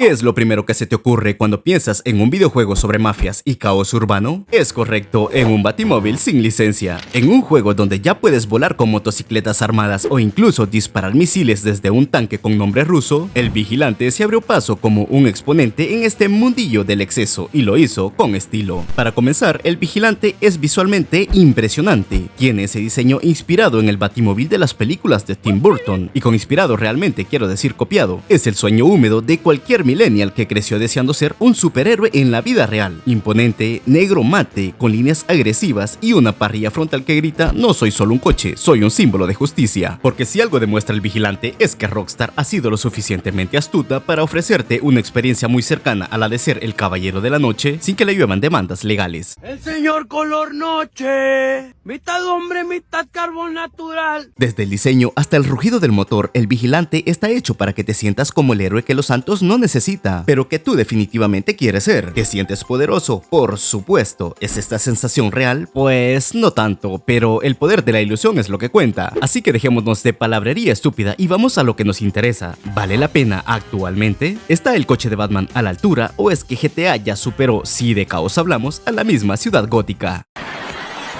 ¿Qué es lo primero que se te ocurre cuando piensas en un videojuego sobre mafias y caos urbano? Es correcto, en un batimóvil sin licencia. En un juego donde ya puedes volar con motocicletas armadas o incluso disparar misiles desde un tanque con nombre ruso, el Vigilante se abrió paso como un exponente en este mundillo del exceso y lo hizo con estilo. Para comenzar, el Vigilante es visualmente impresionante. Tiene ese diseño inspirado en el batimóvil de las películas de Tim Burton, y con inspirado realmente quiero decir copiado. Es el sueño húmedo de cualquier millennial que creció deseando ser un superhéroe en la vida real. Imponente, negro mate, con líneas agresivas y una parrilla frontal que grita: no soy solo un coche, soy un símbolo de justicia. Porque si algo demuestra el Vigilante es que Rockstar ha sido lo suficientemente astuta para ofrecerte una experiencia muy cercana a la de ser el caballero de la noche sin que le lluevan demandas legales. El señor color noche, mitad hombre, mitad carbón natural. Desde el diseño hasta el rugido del motor, el Vigilante está hecho para que te sientas como el héroe que los santos no necesitan, pero que tú definitivamente quieres ser. ¿Te sientes poderoso? Por supuesto. ¿Es esta sensación real? Pues no tanto, pero el poder de la ilusión es lo que cuenta. Así que dejémonos de palabrería estúpida y vamos a lo que nos interesa. ¿Vale la pena actualmente? ¿Está el coche de Batman a la altura o es que GTA ya superó, si de caos hablamos, a la misma ciudad gótica?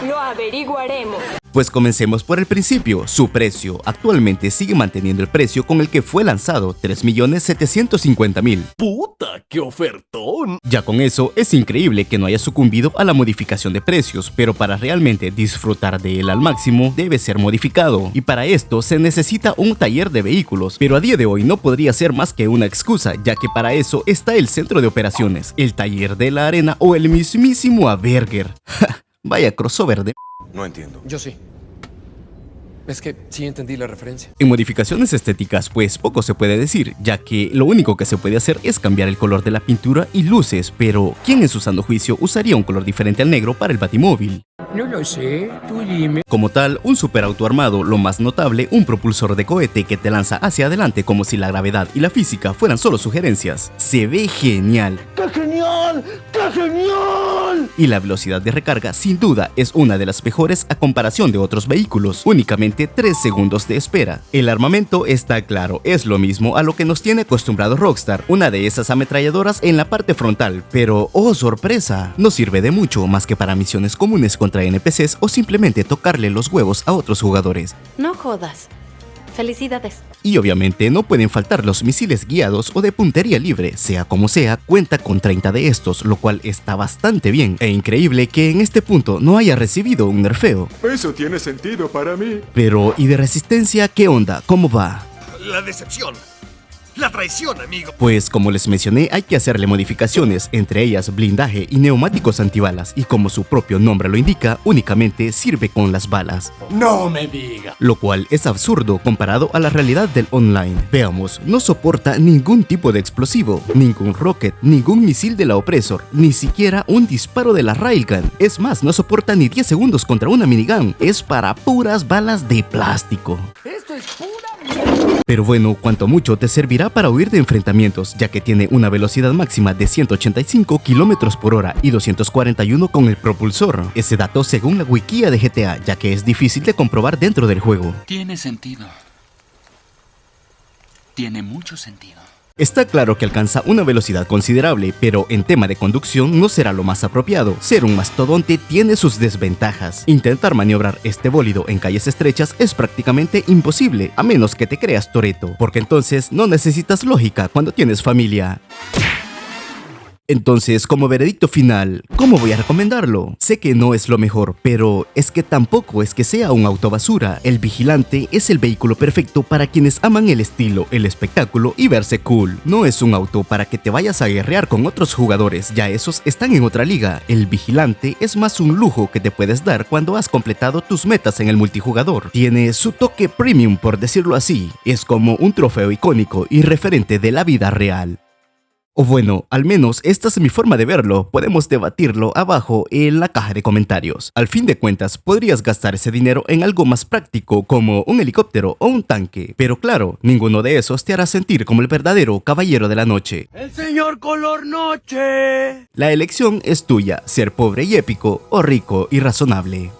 Lo averiguaremos. Pues comencemos por el principio. Su precio. Actualmente sigue manteniendo el precio con el que fue lanzado, 3.750.000. ¡Puta, qué ofertón! Ya con eso, es increíble que no haya sucumbido a la modificación de precios, pero para realmente disfrutar de él al máximo, debe ser modificado. Y para esto se necesita un taller de vehículos, pero a día de hoy no podría ser más que una excusa, ya que para eso está el centro de operaciones, el taller de la arena o el mismísimo Averger. Vaya crossover de... No entiendo. Yo sí. Es que sí entendí la referencia. En modificaciones estéticas, pues poco se puede decir, ya que lo único que se puede hacer es cambiar el color de la pintura y luces, pero ¿quién en su sano juicio usaría un color diferente al negro para el batimóvil? No lo sé, tú dime. Como tal, un superauto armado, lo más notable, un propulsor de cohete que te lanza hacia adelante como si la gravedad y la física fueran solo sugerencias. Se ve genial. ¡Qué genial! ¡Qué genial! Y la velocidad de recarga sin duda es una de las mejores a comparación de otros vehículos, únicamente 3 segundos de espera. El armamento está claro, es lo mismo a lo que nos tiene acostumbrado Rockstar, una de esas ametralladoras en la parte frontal, pero ¡oh sorpresa! No sirve de mucho más que para misiones comunes contra NPCs o simplemente tocarle los huevos a otros jugadores. No jodas. Felicidades. Y obviamente no pueden faltar los misiles guiados o de puntería libre, sea como sea, cuenta con 30 de estos, lo cual está bastante bien, e increíble que en este punto no haya recibido un nerfeo. Eso tiene sentido para mí. Pero, ¿y de resistencia qué onda? ¿Cómo va? La decepción. La traición, amigo. Pues como les mencioné, hay que hacerle modificaciones, entre ellas blindaje y neumáticos antibalas, y como su propio nombre lo indica, únicamente sirve con las balas. No me diga. Lo cual es absurdo comparado a la realidad del online. Veamos, no soporta ningún tipo de explosivo, ningún rocket, ningún misil de la Opresor, ni siquiera un disparo de la Railgun. Es más, no soporta ni 10 segundos contra una minigun, es para puras balas de plástico. Esto es pura mierda. Pero bueno, cuanto mucho te servirá para huir de enfrentamientos, ya que tiene una velocidad máxima de 185 km por hora y 241 con el propulsor. Ese dato según la wikia de GTA, ya que es difícil de comprobar dentro del juego. Tiene sentido. Tiene mucho sentido. Está claro que alcanza una velocidad considerable, pero en tema de conducción no será lo más apropiado. Ser un mastodonte tiene sus desventajas. Intentar maniobrar este bólido en calles estrechas es prácticamente imposible, a menos que te creas Toretto, porque entonces no necesitas lógica cuando tienes familia. Entonces, como veredicto final, ¿cómo voy a recomendarlo? Sé que no es lo mejor, pero es que tampoco es que sea un auto basura. El Vigilante es el vehículo perfecto para quienes aman el estilo, el espectáculo y verse cool. No es un auto para que te vayas a guerrear con otros jugadores, ya esos están en otra liga. El Vigilante es más un lujo que te puedes dar cuando has completado tus metas en el multijugador. Tiene su toque premium, por decirlo así. Es como un trofeo icónico y referente de la vida real. O bueno, al menos esta es mi forma de verlo, podemos debatirlo abajo en la caja de comentarios. Al fin de cuentas, podrías gastar ese dinero en algo más práctico como un helicóptero o un tanque, pero claro, ninguno de esos te hará sentir como el verdadero caballero de la noche. El señor color noche. La elección es tuya, ser pobre y épico o rico y razonable.